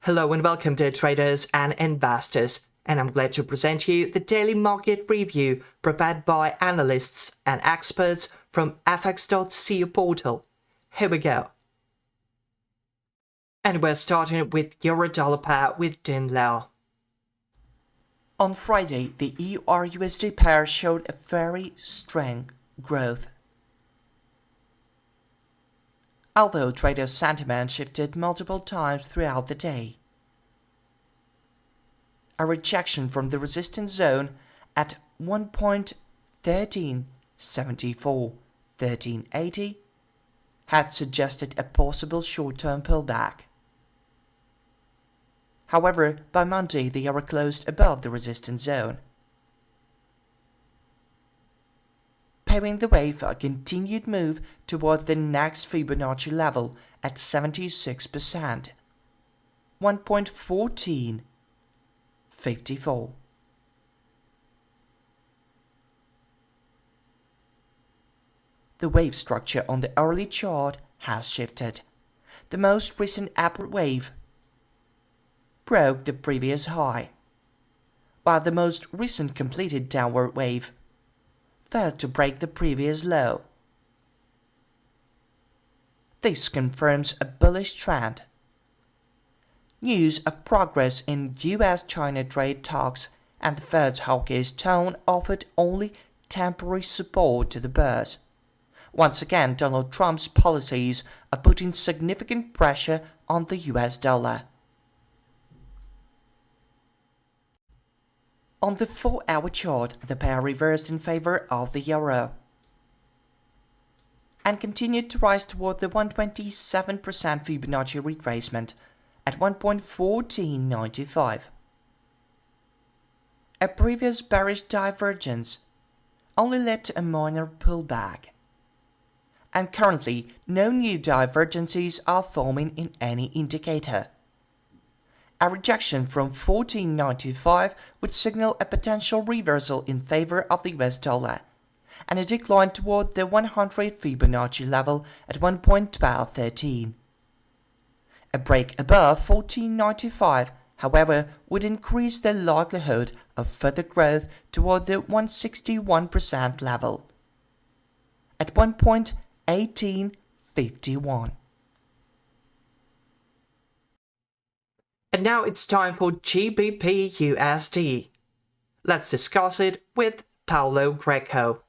Hello and welcome to traders and investors, and I'm glad to present you the daily market review prepared by analysts and experts from fx.co portal. Here we go. And we're starting with euro-dollar pair with Din Lao. On Friday, the EURUSD pair showed a very strong growth. Although trader sentiment shifted multiple times throughout the day. A rejection from the resistance zone at 1.1374-1380 had suggested a possible short-term pullback. However, by Monday the euro closed above the resistance zone, paving the way for a continued move toward the next Fibonacci level at 76%, 1.1454. The wave structure on the hourly chart has shifted. The most recent upward wave broke the previous high, while the most recent completed downward wave failed to break the previous low. This confirms a bullish trend. News of progress in US-China trade talks and the Fed's hawkish tone offered only temporary support to the bears. Once again, Donald Trump's policies are putting significant pressure on the US dollar. On the 4-hour chart, the pair reversed in favor of the euro and continued to rise toward the 127% Fibonacci retracement at 1.1495. A previous bearish divergence only led to a minor pullback, and currently no new divergences are forming in any indicator. A rejection from 1495 would signal a potential reversal in favor of the US dollar, and a decline toward the 100 Fibonacci level at 1.1213. A break above 1495, however, would increase the likelihood of further growth toward the 161% level at 1.1851. And now it's time for GBPUSD. Let's discuss it with Paulo Greco.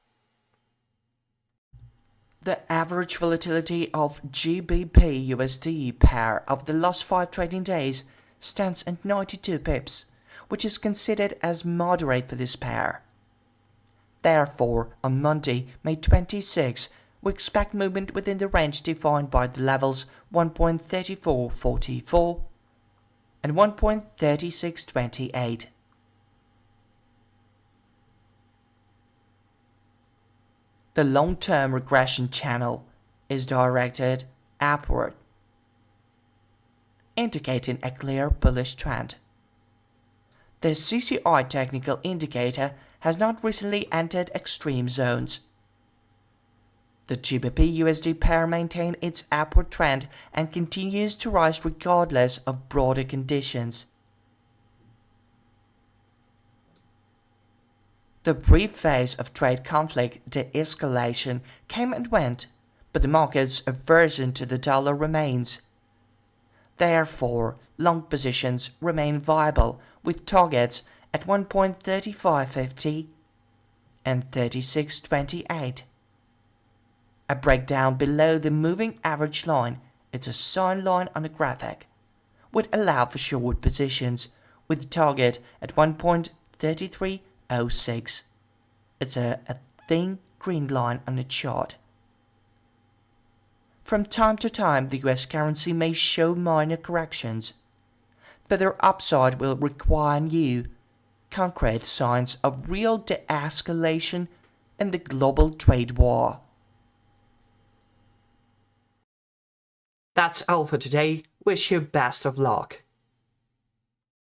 The average volatility of GBPUSD pair of the last 5 trading days stands at 92 pips, which is considered as moderate for this pair. Therefore, on Monday, May 26, we expect movement within the range defined by the levels 1.3444 and 1.3628. The long-term regression channel is directed upward, indicating a clear bullish trend. The CCI technical indicator has not recently entered extreme zones. The GBPUSD pair maintains its upward trend and continues to rise regardless of broader conditions. The brief phase of trade conflict de-escalation came and went, but the market's aversion to the dollar remains. Therefore, long positions remain viable with targets at 1.3550 and 3628. A breakdown below the moving average line, it's a sign line on a graphic, would allow for short positions with the target at 1.3306. It's a thin green line on the chart. From time to time, the US currency may show minor corrections. Further upside will require new, concrete signs of real de-escalation in the global trade war. That's all for today. Wish you best of luck.